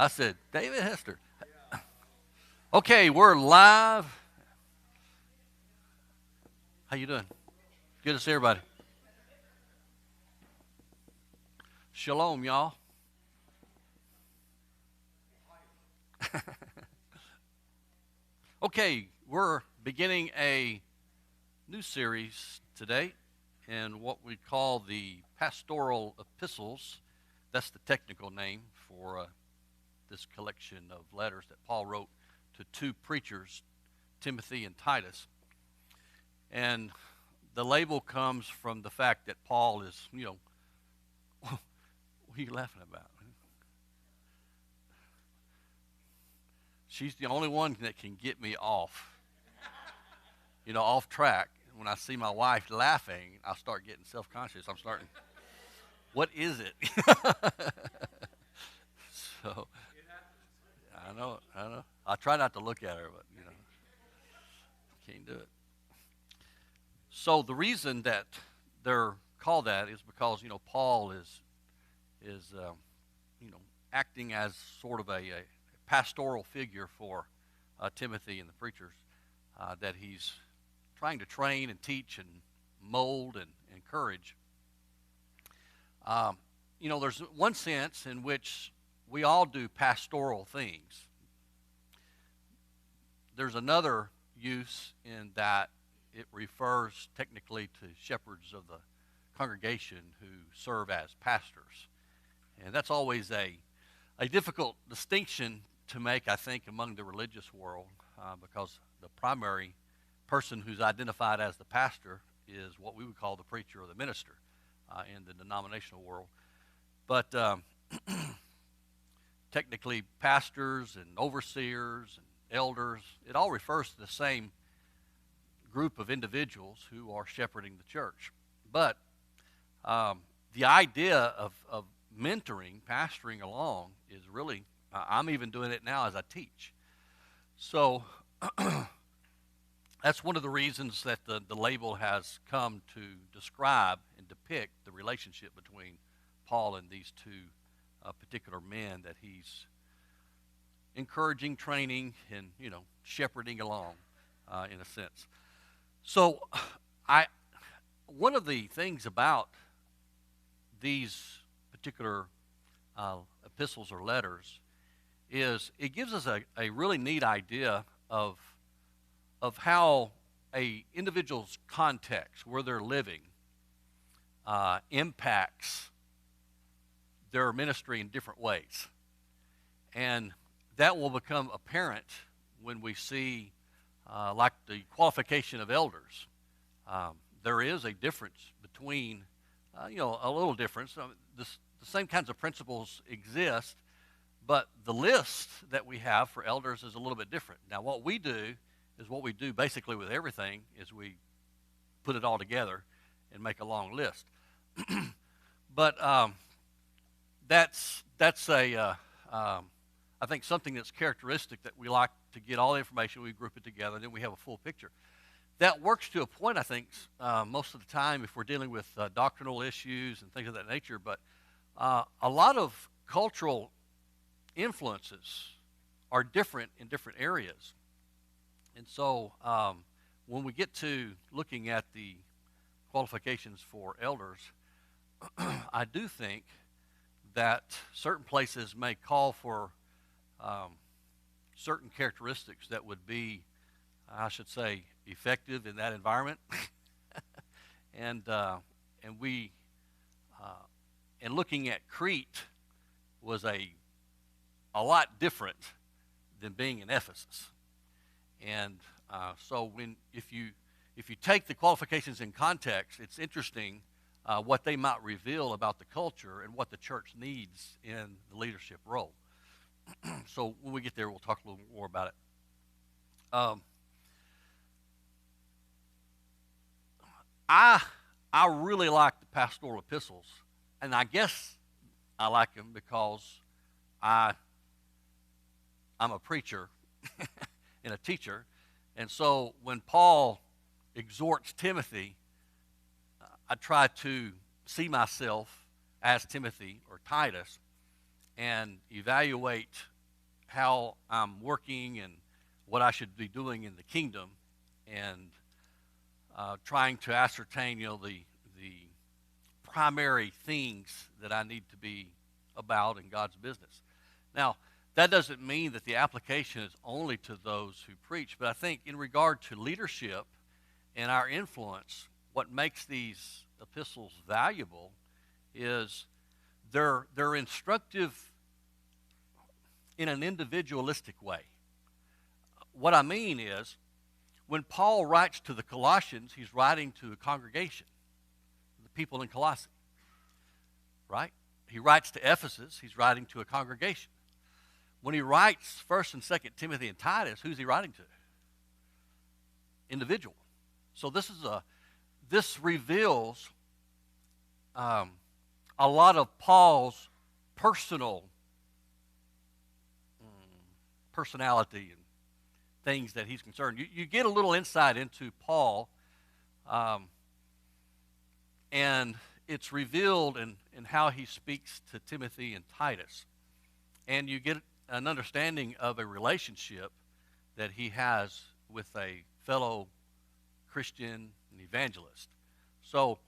I said, David Hester. Okay, we're live. How you doing? Good to see everybody. Shalom, y'all. Okay, we're beginning a new series today in what we call the Pastoral Epistles. That's the technical name for this collection of letters that Paul wrote to two preachers, Timothy and Titus. And the label comes from the fact that Paul is, what are you laughing about? She's the only one that can get me off, off track. When I see my wife laughing, I start getting self-conscious. I'm starting, what is it? So, I know. I try not to look at her, but, can't do it. So the reason that they're called that is because, Paul is acting as sort of a pastoral figure for Timothy and the preachers that he's trying to train and teach and mold and encourage. There's one sense in which we all do pastoral things. There's another use in that it refers technically to shepherds of the congregation who serve as pastors. And that's always a difficult distinction to make, I think, among the religious world, because the primary person who's identified as the pastor is what we would call the preacher or the minister in the denominational world. But technically, pastors and overseers and elders, it all refers to the same group of individuals who are shepherding the church. But the idea of mentoring, pastoring along, is really, I'm even doing it now as I teach. So that's one of the reasons that the label has come to describe and depict the relationship between Paul and these two particular men that he's encouraging, training, and, shepherding along in a sense. So one of the things about these particular epistles or letters is it gives us a really neat idea of how a individual's context, where they're living, impacts their ministry in different ways. And that will become apparent when we see like the qualification of elders. There is a difference between, a little difference. The same kinds of principles exist, but the list that we have for elders is a little bit different. Now, what we do is what we do basically with everything is we put it all together and make a long list. But that's I think something that's characteristic that we like to get all the information, we group it together, and then we have a full picture. That works to a point, I think, most of the time if we're dealing with doctrinal issues and things of that nature, but a lot of cultural influences are different in different areas. And so when we get to looking at the qualifications for elders, I do think that certain places may call for certain characteristics that would be, I should say, effective in that environment. and looking at Crete was a lot different than being in Ephesus. And so if you take the qualifications in context, it's interesting what they might reveal about the culture and what the church needs in the leadership role. So when we get there, we'll talk a little more about it. I really like the pastoral epistles, and I guess I like them because I'm a preacher and a teacher, and so when Paul exhorts Timothy, I try to see myself as Timothy or Titus and evaluate how I'm working and what I should be doing in the kingdom, and trying to ascertain, the primary things that I need to be about in God's business. Now, that doesn't mean that the application is only to those who preach, but I think in regard to leadership and our influence, what makes these epistles valuable is they're instructive in an individualistic way. What I mean is, when Paul writes to the Colossians, he's writing to a congregation, the people in Colossae, right? He writes to Ephesus, he's writing to a congregation. When he writes 1st and 2nd Timothy and Titus, who's he writing to? Individual. So this reveals a lot of Paul's personality and things that he's concerned. You get a little insight into Paul, and it's revealed in how he speaks to Timothy and Titus. And you get an understanding of a relationship that he has with a fellow Christian and evangelist. So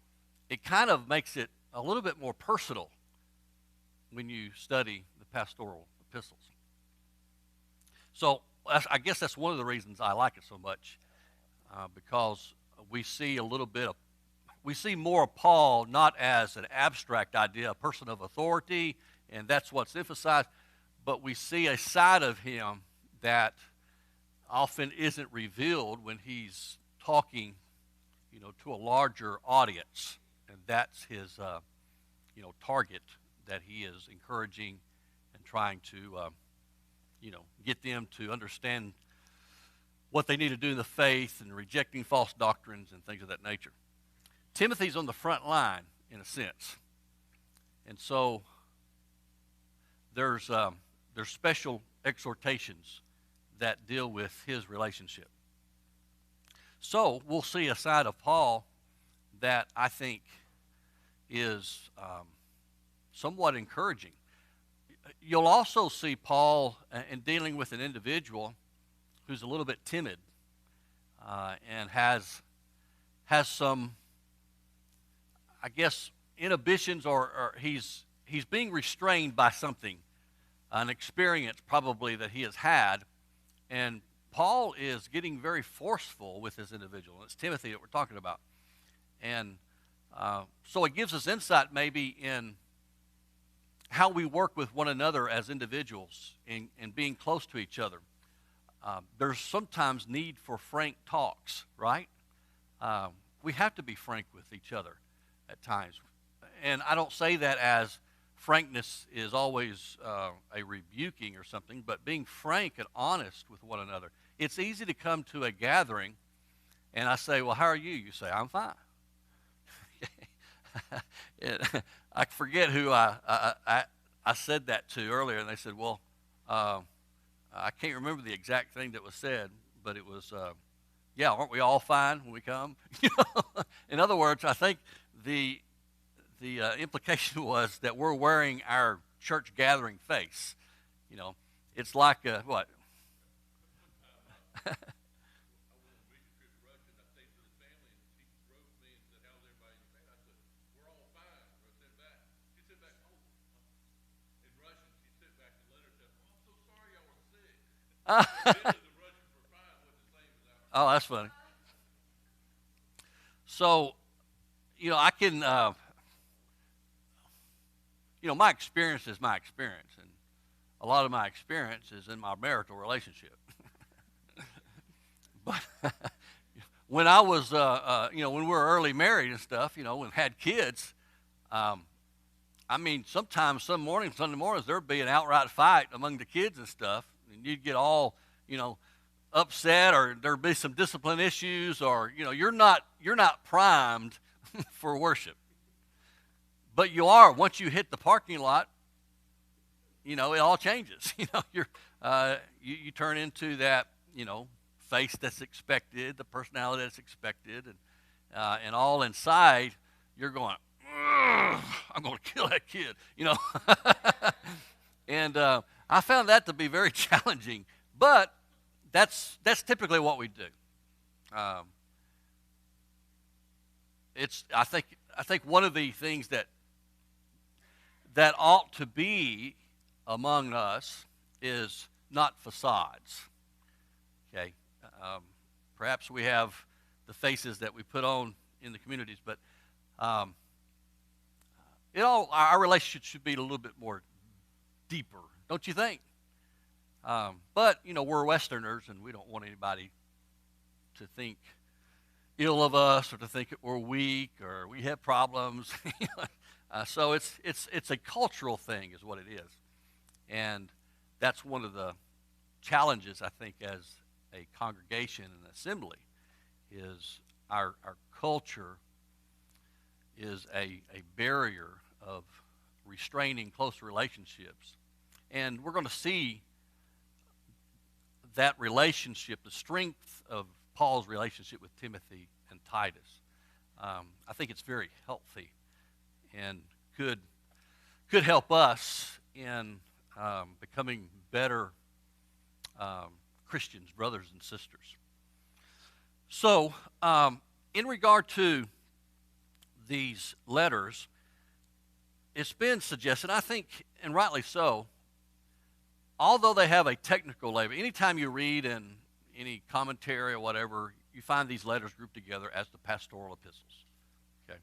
it kind of makes it a little bit more personal when you study the pastoral epistles. So I guess that's one of the reasons I like it so much, because we see more of Paul not as an abstract idea, a person of authority, and that's what's emphasized, but we see a side of him that often isn't revealed when he's talking, to a larger audience, and that's his, target that he is encouraging and trying to, get them to understand what they need to do in the faith and rejecting false doctrines and things of that nature. Timothy's on the front line, in a sense, and so there's special exhortations that deal with his relationship. So we'll see a side of Paul that I think is somewhat encouraging. You'll also see Paul in dealing with an individual who's a little bit timid and has some, I guess, inhibitions, or he's being restrained by something, an experience probably that he has had, and Paul is getting very forceful with this individual. It's Timothy that we're talking about. And so it gives us insight maybe in how we work with one another as individuals and being close to each other. There's sometimes need for frank talks, right? We have to be frank with each other at times. And I don't say that as frankness is always a rebuking or something, but being frank and honest with one another. It's easy to come to a gathering and I say, well, how are you? You say, I'm fine. I forget who I said that to earlier, and they said, well, I can't remember the exact thing that was said, but it was, yeah, aren't we all fine when we come? In other words, I think the implication was that we're wearing our church gathering face. It's like what? Oh, that's funny. So, I can, my experience is my experience, and a lot of my experience is in my marital relationship. But when I was, when we were early married and stuff, and had kids, sometimes Sunday mornings, there'd be an outright fight among the kids and stuff, and you'd get all, upset, or there'd be some discipline issues, or, you're not primed for worship. But you are, once you hit the parking lot, it all changes. You turn into that, face that's expected, the personality that's expected, and all inside, you're going, I'm going to kill that kid, And I found that to be very challenging, but that's typically what we do. Um, I think one of the things that ought to be among us is not facades. Okay, perhaps we have the faces that we put on in the communities, but um, our relationship should be a little bit more deeper, don't you think? But we're Westerners, and we don't want anybody to think ill of us or to think that we're weak or we have problems. So it's a cultural thing, is what it is, and that's one of the challenges, I think, as a congregation and assembly, is our culture is a barrier of restraining close relationships. And we're going to see that relationship, the strength of Paul's relationship with Timothy and Titus. I think it's very healthy and could help us in becoming better Christians, brothers and sisters. So, in regard to these letters, it's been suggested, I think, and rightly so, although they have a technical label, anytime you read in any commentary or whatever, you find these letters grouped together as the pastoral epistles. Okay.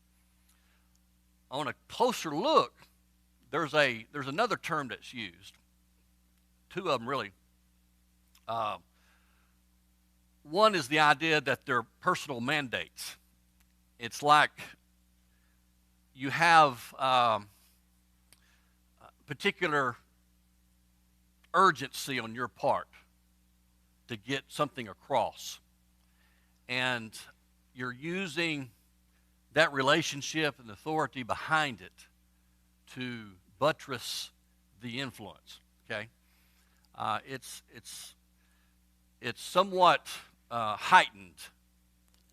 On a closer look, there's another term that's used. Two of them really. One is the idea that they're personal mandates. It's like you have particular urgency on your part to get something across, and you're using that relationship and authority behind it to buttress the influence. Okay, it's somewhat heightened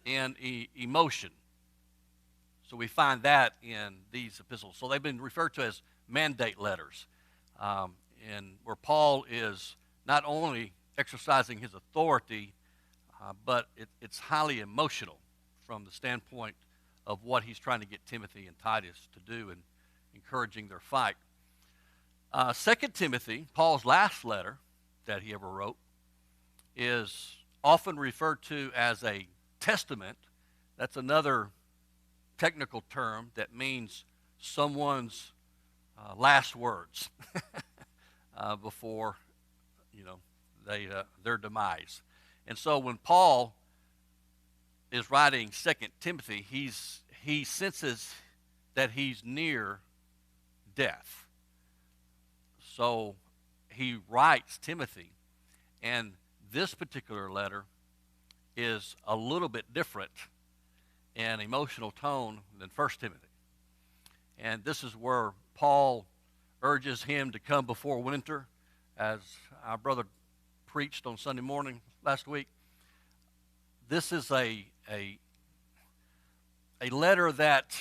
in emotion. So we find that in these epistles. So they've been referred to as mandate letters, and where Paul is not only exercising his authority, but it's highly emotional from the standpoint of what he's trying to get Timothy and Titus to do and encouraging their fight. 2 Timothy, Paul's last letter that he ever wrote, is often referred to as a testament. That's another technical term that means someone's last words before their demise. And so when Paul is writing 2 Timothy, he senses that he's near death. So he writes Timothy, and this particular letter is a little bit different in emotional tone than 1 Timothy. And this is where Paul urges him to come before winter, as our brother preached on Sunday morning last week. This is a letter that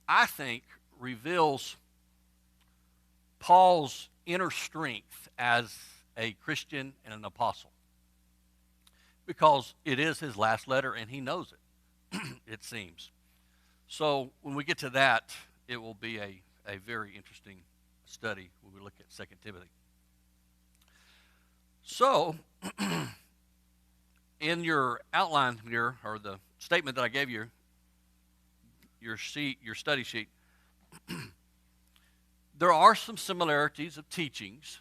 I think reveals Paul's inner strength as a Christian and an apostle, because it is his last letter and he knows it, it seems. So when we get to that, it will be a very interesting study when we look at 2 Timothy. So, in your outline here, or the statement that I gave you, your study sheet, there are some similarities of teachings.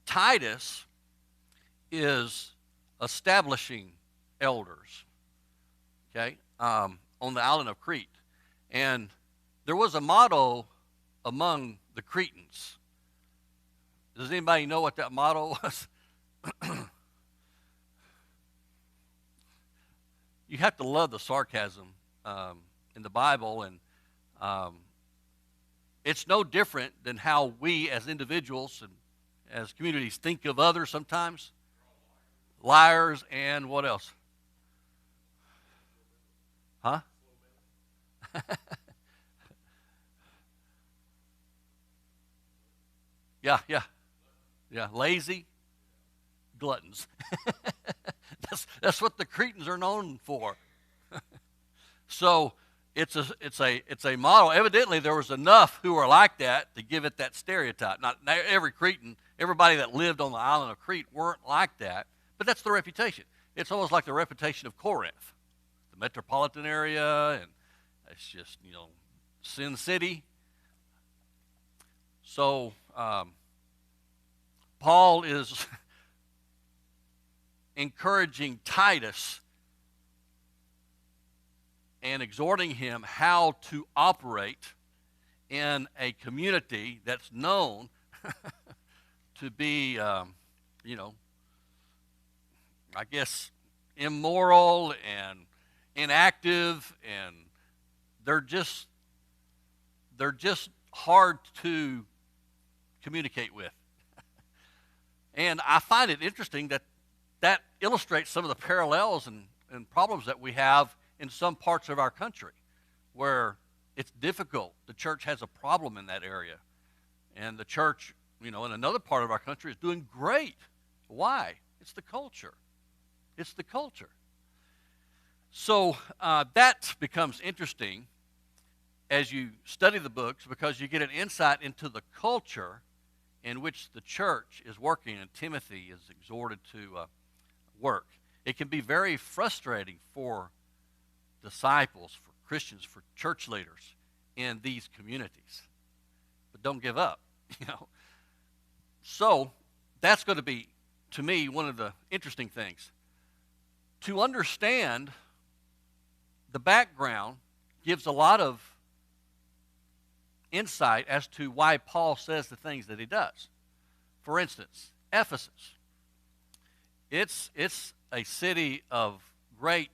Titus is establishing elders, okay, on the island of Crete. And there was a motto among the Cretans. Does anybody know what that motto was? You have to love the sarcasm in the Bible, and it's no different than how we as individuals and as communities think of others sometimes. Liars and what else? Huh? Yeah, yeah, yeah. Lazy gluttons. That's what the Cretans are known for. So it's a model. Evidently, there was enough who were like that to give it that stereotype. Not every Cretan, everybody that lived on the island of Crete weren't like that, but that's the reputation. It's almost like the reputation of Corinth, the metropolitan area, and it's just Sin City. So Paul is encouraging Titus and exhorting him how to operate in a community that's known to be, I guess, immoral and inactive, and they're just hard to communicate with. And I find it interesting that illustrates some of the parallels and problems that we have in some parts of our country where it's difficult. The church has a problem in that area. And the church, in another part of our country is doing great. Why? It's the culture. It's the culture. So that becomes interesting as you study the books, because you get an insight into the culture in which the church is working and Timothy is exhorted to work. It can be very frustrating for disciples, for Christians, for church leaders in these communities. But don't give up, So that's going to be, to me, one of the interesting things. To understand the background gives a lot of insight as to why Paul says the things that he does. For instance, Ephesus. It's a city of great,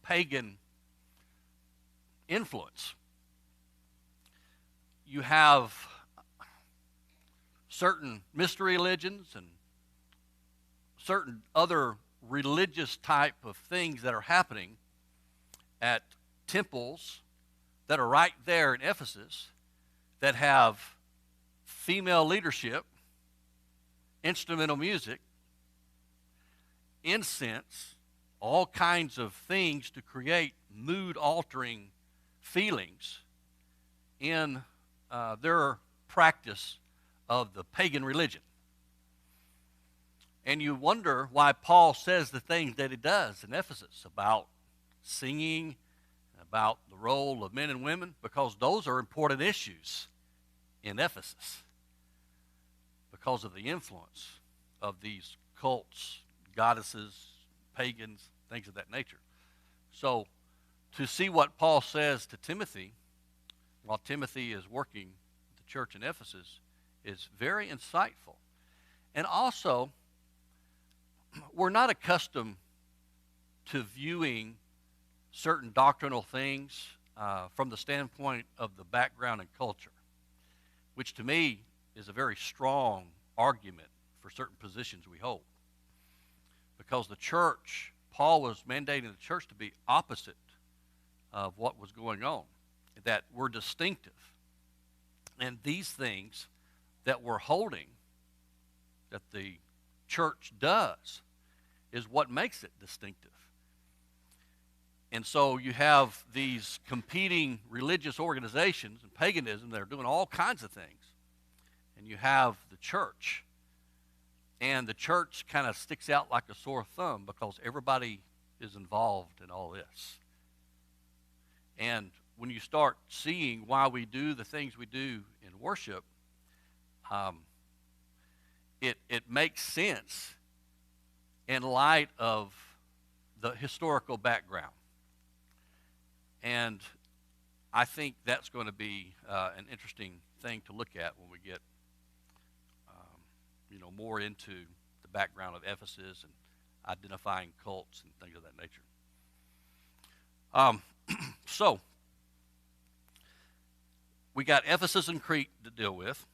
pagan influence. You have certain mystery religions and certain other religious type of things that are happening at temples that are right there in Ephesus that have female leadership, instrumental music, incense, all kinds of things to create mood-altering feelings in their practice of the pagan religion. And you wonder why Paul says the things that he does in Ephesus about singing, about the role of men and women, because those are important issues in Ephesus because of the influence of these cults, goddesses, pagans, things of that nature. So to see what Paul says to Timothy while Timothy is working at the church in Ephesus is very insightful. And also, we're not accustomed to viewing certain doctrinal things from the standpoint of the background and culture, which to me is a very strong argument for certain positions we hold. Because the church, Paul was mandating the church to be opposite of what was going on, that we're distinctive. And these things that we're holding, that the church does, is what makes it distinctive. And so you have these competing religious organizations and paganism that are doing all kinds of things. And you have the church. And the church kind of sticks out like a sore thumb because everybody is involved in all this. And when you start seeing why we do the things we do in worship, it makes sense in light of the historical background. And I think that's going to be an interesting thing to look at when we get more into the background of Ephesus and identifying cults and things of that nature. So we got Ephesus and Crete to deal with.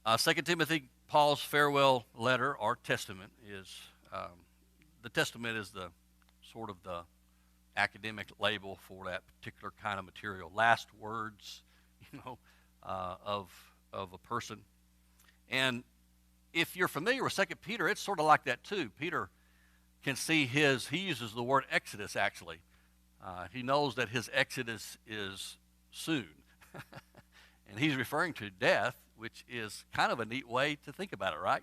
2 Timothy, Paul's farewell letter or testament is, the testament is the sort of the academic label for that particular kind of material. Last words, of of a person. And if you're familiar with 2 Peter, it's sort of like that too. Peter can see he uses the word exodus actually. He knows that his exodus is soon. And he's referring to death, which is kind of a neat way to think about it, right?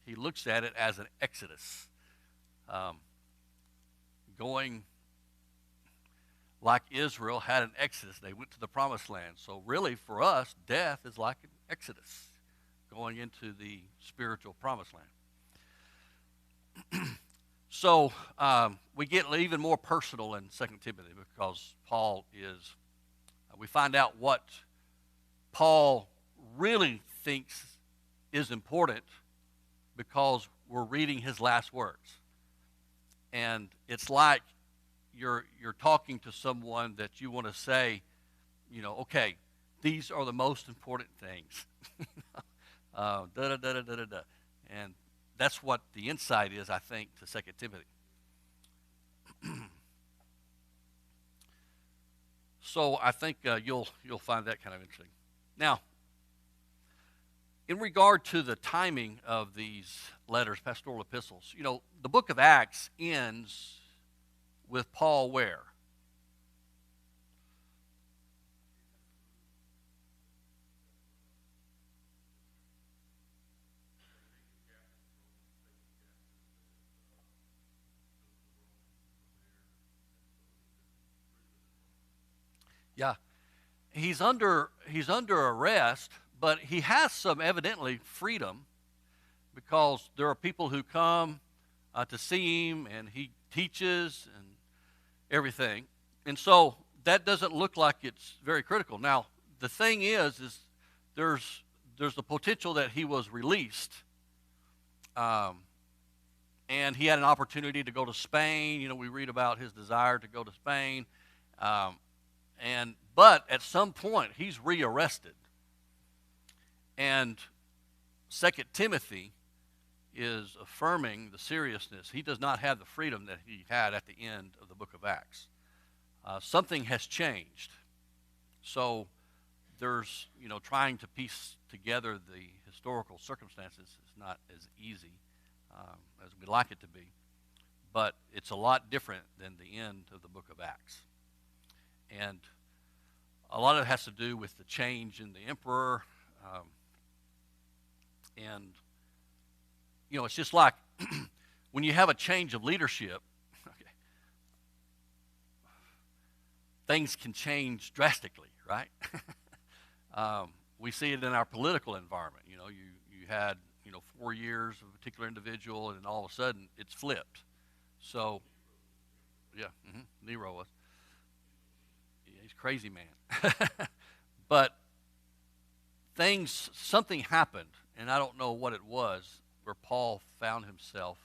He looks at it as an exodus. Going like Israel had an exodus. They went to the promised land. So really for us, death is like an exodus, going into the spiritual promised land. So we get even more personal in 2 Timothy because we find out what Paul really thinks is important because we're reading his last words. And it's like you're talking to someone that you want to say, okay, these are the most important things. And that's what the insight is, I think, to 2 Timothy. So I think you'll find that kind of interesting. Now, in regard to the timing of these letters, pastoral epistles, the book of Acts ends with Paul where? Yeah, he's under arrest, but he has some evidently freedom because there are people who come to see him, and he teaches and everything, and so that doesn't look like it's very critical. Now, the thing is there's the potential that he was released, and he had an opportunity to go to Spain. We read about his desire to go to Spain. But at some point, he's rearrested. And 2 Timothy is affirming the seriousness. He does not have the freedom that he had at the end of the book of Acts. Something has changed. So there's, trying to piece together the historical circumstances is not as easy as we'd like it to be. But it's a lot different than the end of the book of Acts. And a lot of it has to do with the change in the emperor. It's just like when you have a change of leadership, okay, things can change drastically, right? We see it in our political environment. You had 4 years of a particular individual, and all of a sudden it's flipped. So, yeah, Nero was. He's a crazy man. But something happened, and I don't know what it was, where Paul found himself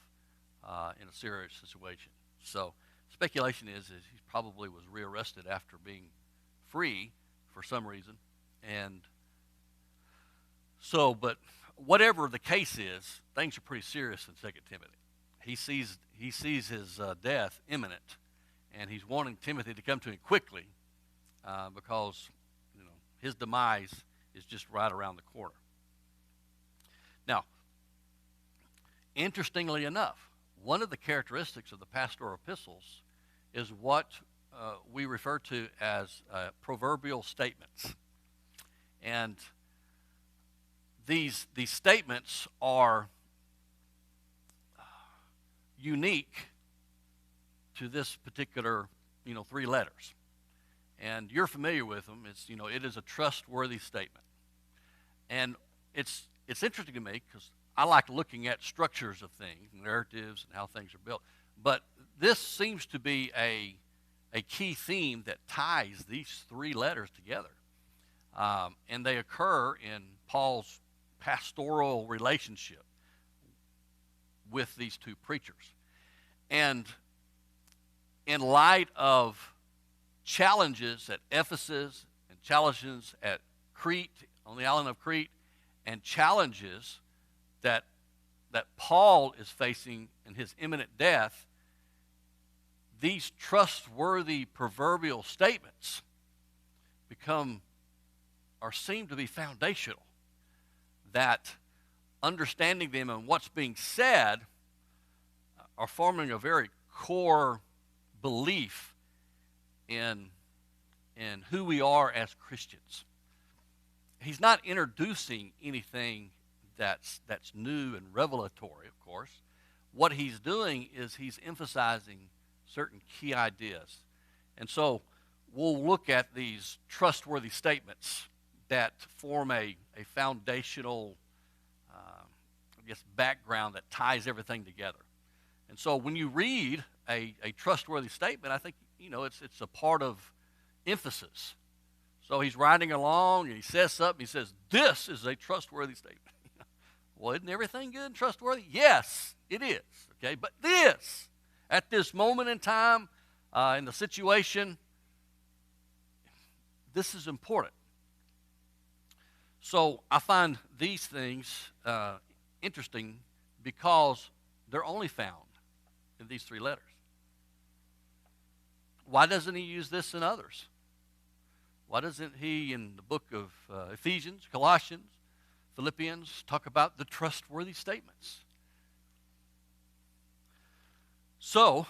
in a serious situation. So speculation is he probably was rearrested after being free for some reason. And so, but whatever the case is, things are pretty serious in 2 Timothy. He sees his death imminent, and he's wanting Timothy to come to him quickly because his demise is just right around the corner. Now, interestingly enough, one of the characteristics of the pastoral epistles is what we refer to as proverbial statements. And these statements are unique to this particular 3 letters. And you're familiar with them. It is a trustworthy statement. And it's interesting to me because I like looking at structures of things, narratives, and how things are built. But this seems to be a key theme that ties these 3 letters together. And they occur in Paul's pastoral relationship with these 2 preachers. And in light of challenges at Ephesus and challenges at Crete, on the island of Crete, and challenges that Paul is facing in his imminent death, these trustworthy proverbial statements seem to be foundational. that understanding them and what's being said are forming a very core belief in who we are as Christians. He's not introducing anything that's new and revelatory, of course. What he's doing is he's emphasizing certain key ideas. And so we'll look at these trustworthy statements that form a foundational, background that ties everything together. And so when you read a trustworthy statement, I think, it's a part of emphasis. So he's riding along and he says something. He says, this is a trustworthy statement. Well, isn't everything good and trustworthy? Yes, it is. Okay, but this, at this moment in time, in the situation, this is important. So I find these things interesting because they're only found in these 3 letters. Why doesn't he use this in others? Why doesn't he, in the book of Ephesians, Colossians, Philippians, talk about the trustworthy statements? So,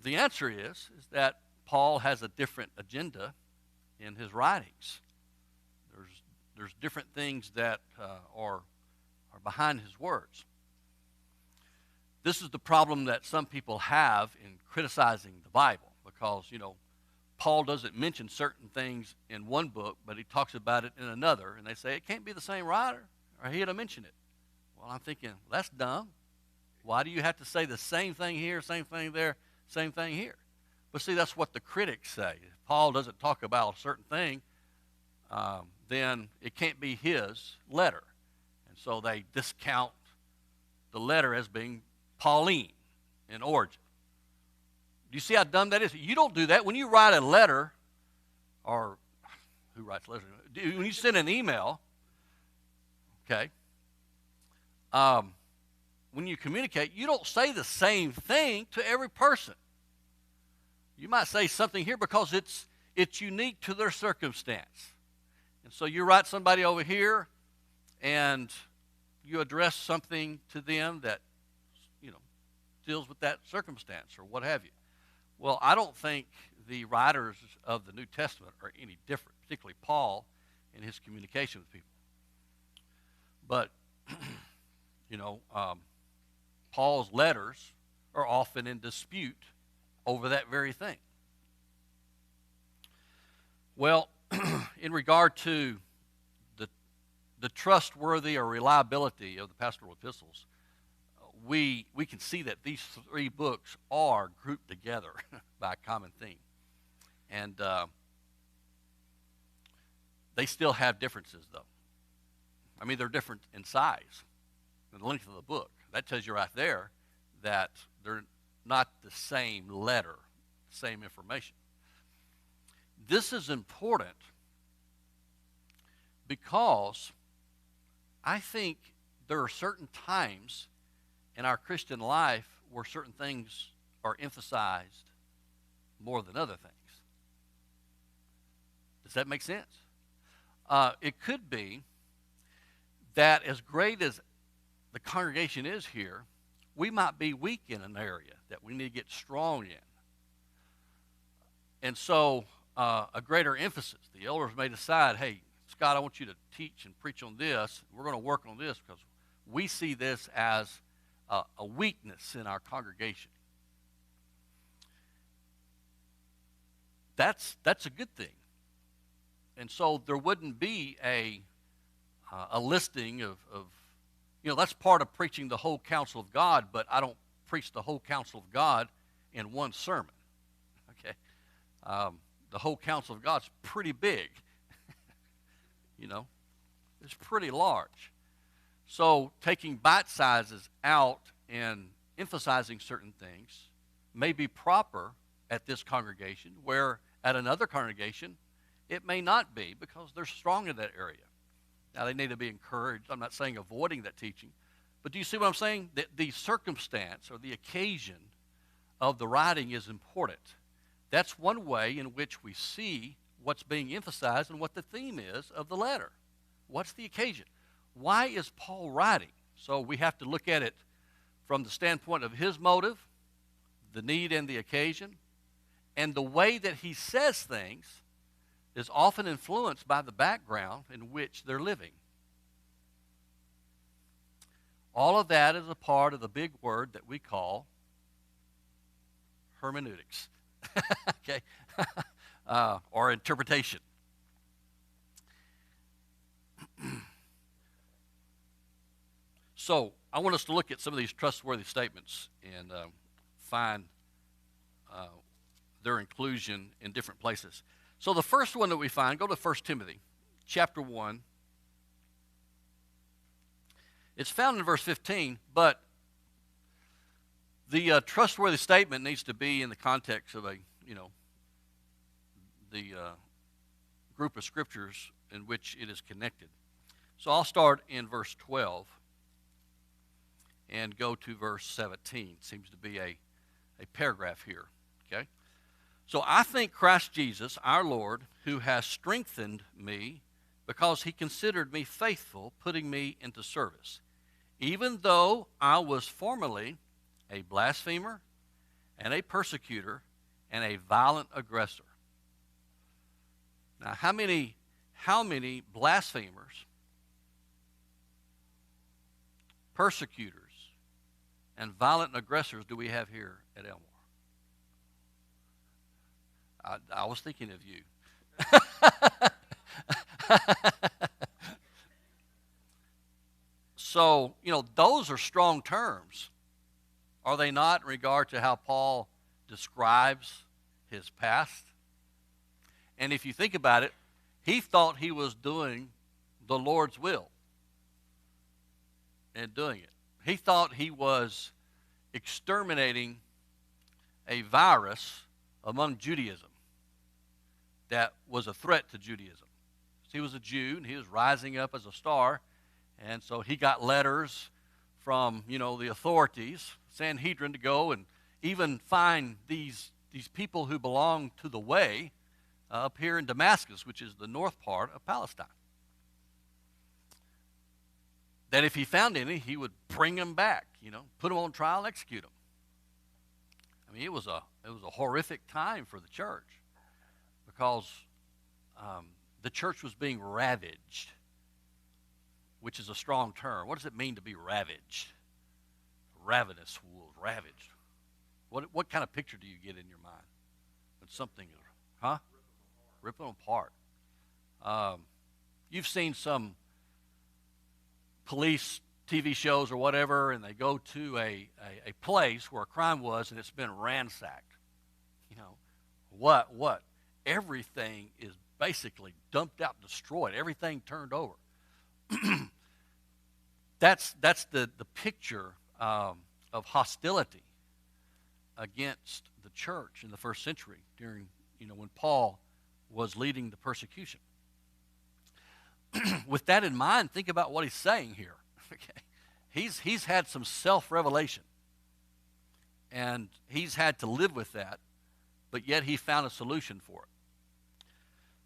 the answer is that Paul has a different agenda in his writings. There's different things that are behind his words. This is the problem that some people have in criticizing the Bible, because, Paul doesn't mention certain things in one book, but he talks about it in another, and they say it can't be the same writer, or he had to mention it. Well, I'm thinking, that's dumb. Why do you have to say the same thing here, same thing there, same thing here? But see, that's what the critics say. If Paul doesn't talk about a certain thing, then it can't be his letter. And so they discount the letter as being Pauline in origin. Do you see how dumb that is? You don't do that. When you write a letter, or who writes letters? When you send an email, okay, when you communicate, you don't say the same thing to every person. You might say something here because it's unique to their circumstance. And so you write somebody over here, and you address something to them that, deals with that circumstance or what have you. Well, I don't think the writers of the New Testament are any different, particularly Paul in his communication with people. But, Paul's letters are often in dispute over that very thing. Well, in regard to the trustworthy or reliability of the pastoral epistles, we can see that these 3 books are grouped together by a common theme. And they still have differences, though. I mean, they're different in size and the length of the book. That tells you right there that they're not the same letter, same information. This is important because I think there are certain times in our Christian life where certain things are emphasized more than other things. Does that make sense? It could be that as great as the congregation is here, we might be weak in an area that we need to get strong in. And so a greater emphasis, the elders may decide, hey, Scott, I want you to teach and preach on this. We're going to work on this because we see this as a weakness in our congregation. That's a good thing. And so there wouldn't be a listing of that's part of preaching the whole counsel of God, but I don't preach the whole counsel of God in one sermon. Okay? The whole counsel of God's pretty big. It's pretty large. So taking bite sizes out and emphasizing certain things may be proper at this congregation, where at another congregation it may not be because they're strong in that area. Now, they need to be encouraged. I'm not saying avoiding that teaching. But do you see what I'm saying? That the circumstance or the occasion of the writing is important. That's one way in which we see what's being emphasized and what the theme is of the letter. What's the occasion? why is Paul writing? So we have to look at it from the standpoint of his motive, the need and the occasion, and the way that he says things is often influenced by the background in which they're living. All of that is a part of the big word that we call hermeneutics, okay, or interpretation. So I want us to look at some of these trustworthy statements and find their inclusion in different places. So the first one that we find, go to 1 Timothy chapter 1. It's found in verse 15, but the trustworthy statement needs to be in the context of the group of scriptures in which it is connected. So I'll start in verse 12 and go to verse 17. Seems to be a paragraph here, okay? So I thank Christ Jesus, our Lord, who has strengthened me because he considered me faithful, putting me into service, even though I was formerly a blasphemer and a persecutor and a violent aggressor. Now, how many blasphemers, persecutors, and violent aggressors do we have here at Elmore? I was thinking of you. So, those are strong terms, are they not, in regard to how Paul describes his past? And if you think about it, he thought he was doing the Lord's will in doing it. He thought he was exterminating a virus among Judaism that was a threat to Judaism. He was a Jew, and he was rising up as a star, and so he got letters from, the authorities, Sanhedrin, to go and even find these people who belong to the way up here in Damascus, which is the north part of Palestine. That if he found any, he would bring them back, put them on trial and execute them. I mean, it was a horrific time for the church because the church was being ravaged, which is a strong term. What does it mean to be ravaged? Ravenous wolves, ravaged. What kind of picture do you get in your mind when something, rip them apart. You've seen some police TV shows or whatever, and they go to a place where a crime was, and it's been ransacked. What? Everything is basically dumped out, destroyed. Everything turned over. That's the picture of hostility against the church in the first century during, when Paul was leading the persecution. With that in mind, think about what he's saying here. Okay, he's had some self-revelation, and he's had to live with that, but yet he found a solution for it.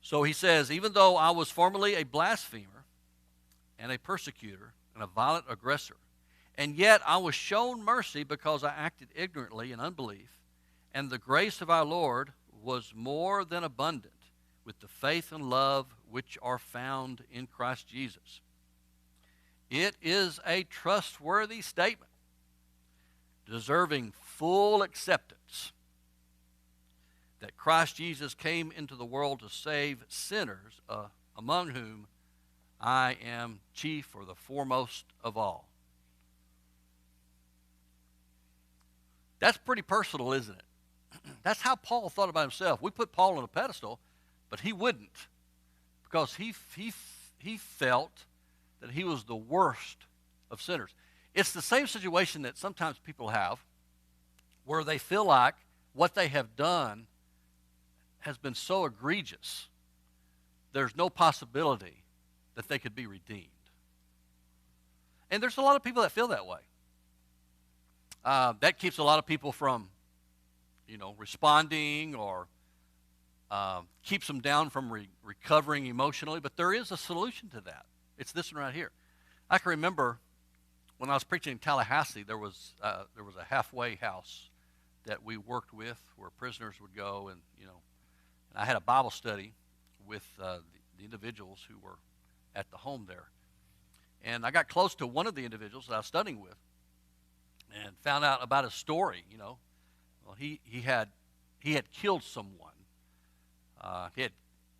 So he says, even though I was formerly a blasphemer and a persecutor and a violent aggressor, and yet I was shown mercy because I acted ignorantly in unbelief, and the grace of our Lord was more than abundant with the faith and love which are found in Christ Jesus. It is a trustworthy statement, deserving full acceptance, that Christ Jesus came into the world to save sinners, among whom I am chief or the foremost of all. That's pretty personal, isn't it? That's how Paul thought about himself. We put Paul on a pedestal, but he wouldn't, because he felt that he was the worst of sinners. It's the same situation that sometimes people have, where they feel like what they have done has been so egregious, there's no possibility that they could be redeemed. And there's a lot of people that feel that way. That keeps a lot of people from, responding, or keeps them down from recovering emotionally. But there is a solution to that. It's this one right here. I can remember when I was preaching in Tallahassee, there was a halfway house that we worked with where prisoners would go, and and I had a Bible study with the individuals who were at the home there. And I got close to one of the individuals that I was studying with and found out about his story. Well, he had killed someone.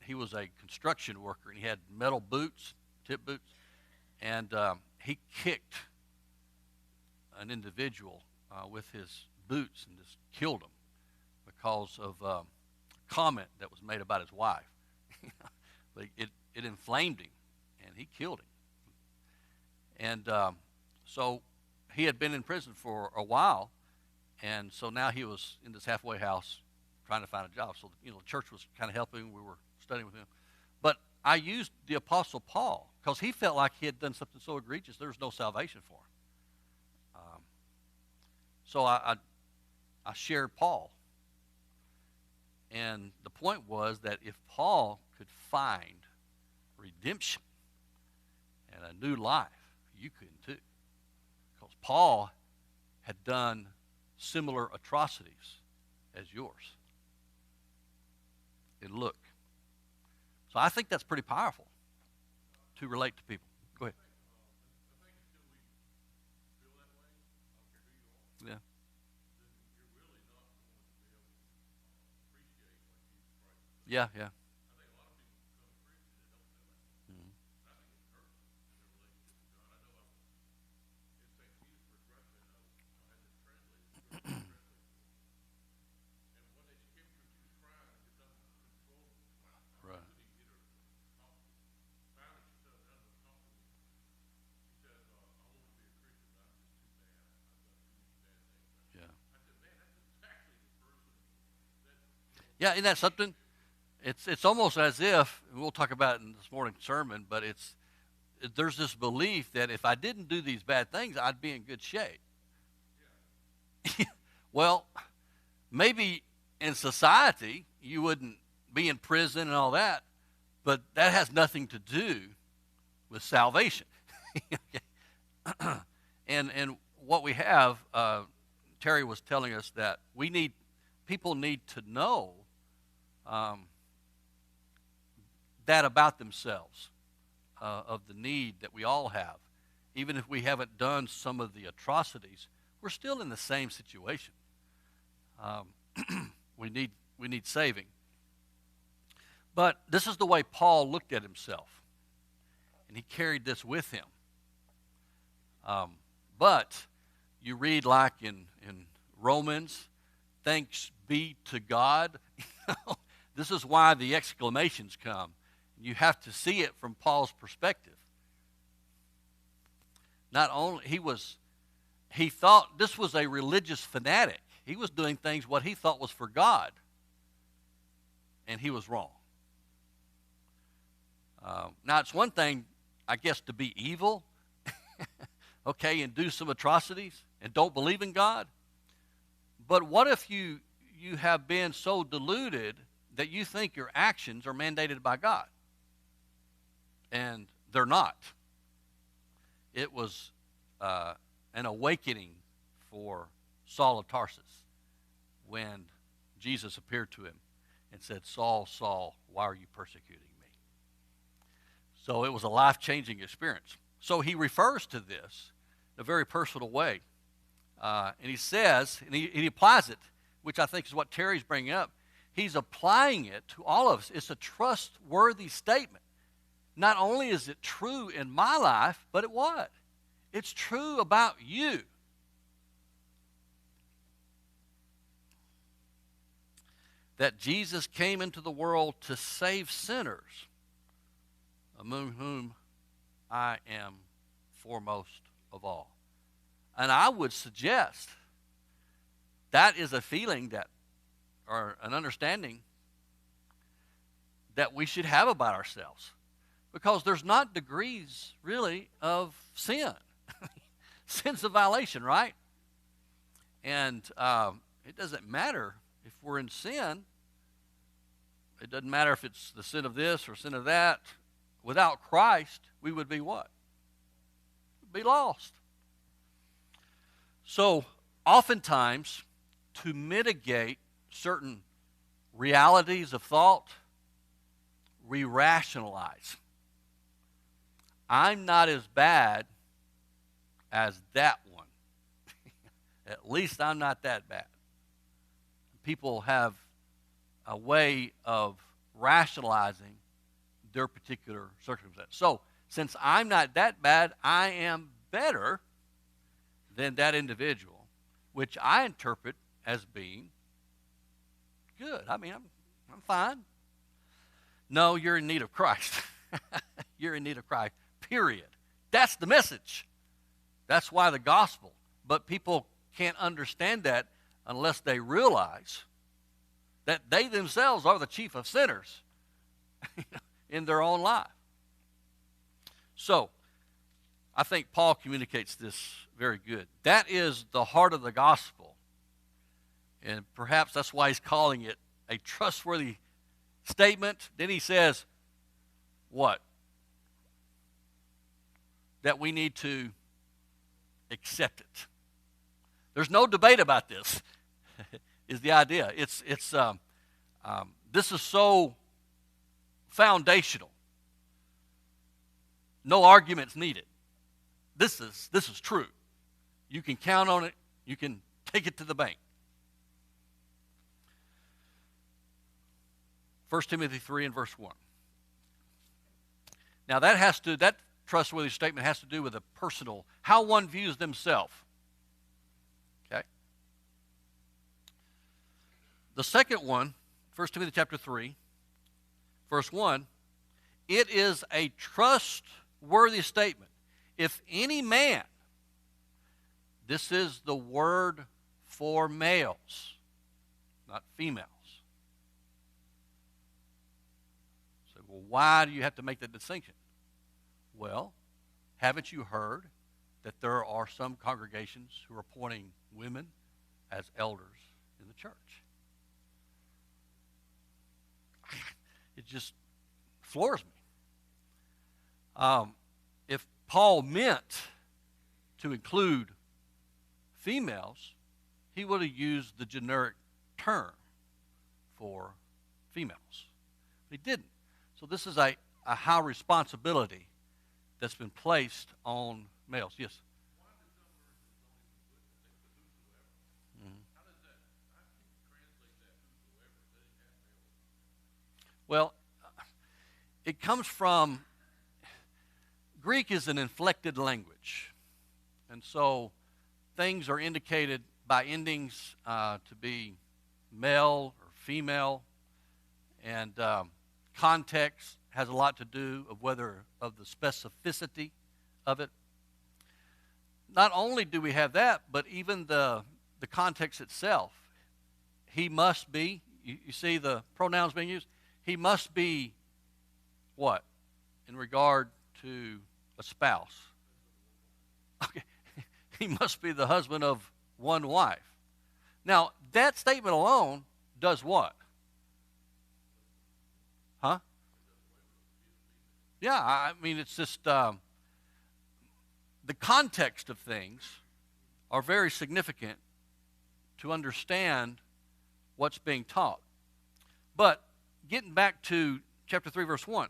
He was a construction worker, and he had metal boots, tip boots, and he kicked an individual with his boots and just killed him because of a comment that was made about his wife. But it inflamed him, and he killed him. And so he had been in prison for a while, and so now he was in this halfway house trying to find a job. So the church was kind of helping. We were studying with him. But I used the Apostle Paul because he felt like he had done something so egregious there was no salvation for him. So I shared Paul. And the point was that if Paul could find redemption and a new life, you could too. Because Paul had done similar atrocities as yours. And look. So I think that's pretty powerful to relate to people. Go ahead. Yeah. Yeah, yeah. Mhm. Right. Yeah. Yeah, isn't that something? It's almost as if, and we'll talk about it in this morning's sermon, but there's this belief that if I didn't do these bad things, I'd be in good shape. Well, maybe in society you wouldn't be in prison and all that, but that has nothing to do with salvation. and what we have, Terry was telling us that people need to know that about themselves, of the need that we all have. Even if we haven't done some of the atrocities, we're still in the same situation. We need saving. But this is the way Paul looked at himself, and he carried this with him. But you read like in Romans, thanks be to God. This is why the exclamations come. You have to see it from Paul's perspective. Not only he thought this was a religious fanatic. He was doing things what he thought was for God, and he was wrong. Now it's one thing, I guess, to be evil, okay, and do some atrocities and don't believe in God. But what if you have been so deluded that you think your actions are mandated by God? And they're not. It was an awakening for Saul of Tarsus when Jesus appeared to him and said, Saul, Saul, why are you persecuting me? So it was a life-changing experience. So he refers to this in a very personal way. And he says, and he applies it, which I think is what Terry's bringing up. He's applying it to all of us. It's a trustworthy statement. Not only is it true in my life, but what? It's true about you. That Jesus came into the world to save sinners, among whom I am foremost of all. And I would suggest that is a feeling that, or an understanding that we should have about ourselves. Because there's not degrees, really, of sin. Sin's a violation, right? And it doesn't matter if we're in sin. It doesn't matter if it's the sin of this or sin of that. Without Christ, we would be what? be lost. So, oftentimes, to mitigate certain realities of thought, we rationalize. I'm not as bad as that one. At least I'm not that bad. People have a way of rationalizing their particular circumstance. So, since I'm not that bad, I am better than that individual, which I interpret as being good. I mean, I'm fine. No, you're in need of Christ. You're in need of Christ, period. That's the message. That's why the gospel. But people can't understand that unless they realize that they themselves are the chief of sinners in their own life. So, I think Paul communicates this very good. That is the heart of the gospel. And perhaps that's why he's calling it a trustworthy statement. Then he says, what? That we need to accept it. There's no debate about this, is the idea. This is so foundational. No arguments needed. This is true. You can count on it. You can take it to the bank. 1 Timothy 3 and verse 1. Now that trustworthy statement has to do with a personal, how one views themselves. Okay? The second one, 1 Timothy chapter 3, verse 1, it is a trustworthy statement. If any man, this is the word for males, not females. So, well, why do you have to make that distinction? Well, haven't you heard that there are some congregations who are appointing women as elders in the church? It just floors me. If Paul meant to include females, he would have used the generic term for females. But he didn't. So this is a high responsibility that's been placed on males. Yes? Well, it comes from, Greek is an inflected language. And so things are indicated by endings to be male or female. And context has a lot to do of the specificity of it. Not only do we have that, but even the context itself. He must be, you see the pronouns being used? He must be what? In regard to a spouse. Okay. He must be the husband of one wife. Now, that statement alone does what? Huh? Yeah, I mean, it's just the context of things are very significant to understand what's being taught. But getting back to chapter 3, verse 1,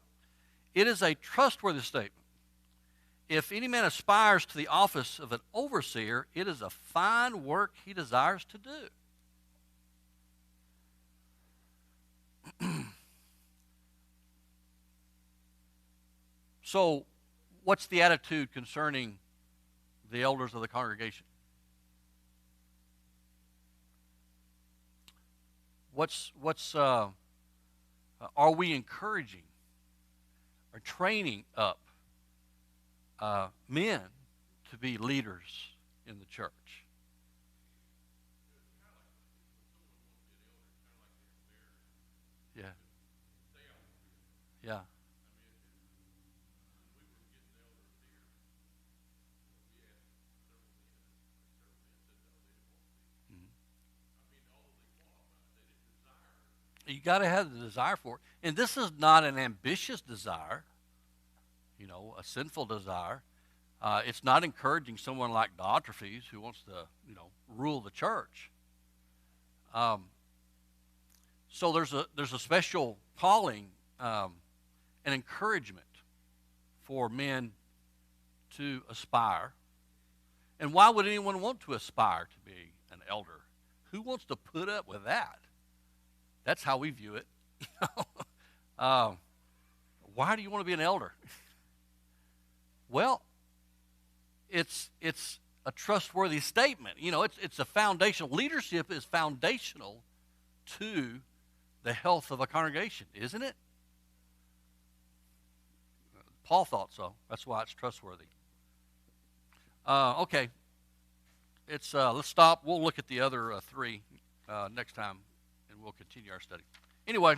it is a trustworthy statement. If any man aspires to the office of an overseer, it is a fine work he desires to do. So, what's the attitude concerning the elders of the congregation? Are we encouraging or training up men to be leaders in the church? Yeah. Yeah. You got to have the desire for it. And this is not an ambitious desire, a sinful desire. It's not encouraging someone like Diotrephes who wants to, rule the church. So there's a special calling and encouragement for men to aspire. And why would anyone want to aspire to be an elder? Who wants to put up with that? That's how we view it. Why do you want to be an elder? Well, it's a trustworthy statement. It's a foundational. Leadership is foundational to the health of a congregation, isn't it? Paul thought so. That's why it's trustworthy. Okay. Let's stop. We'll look at the other three next time, and we'll continue our study. Anyway.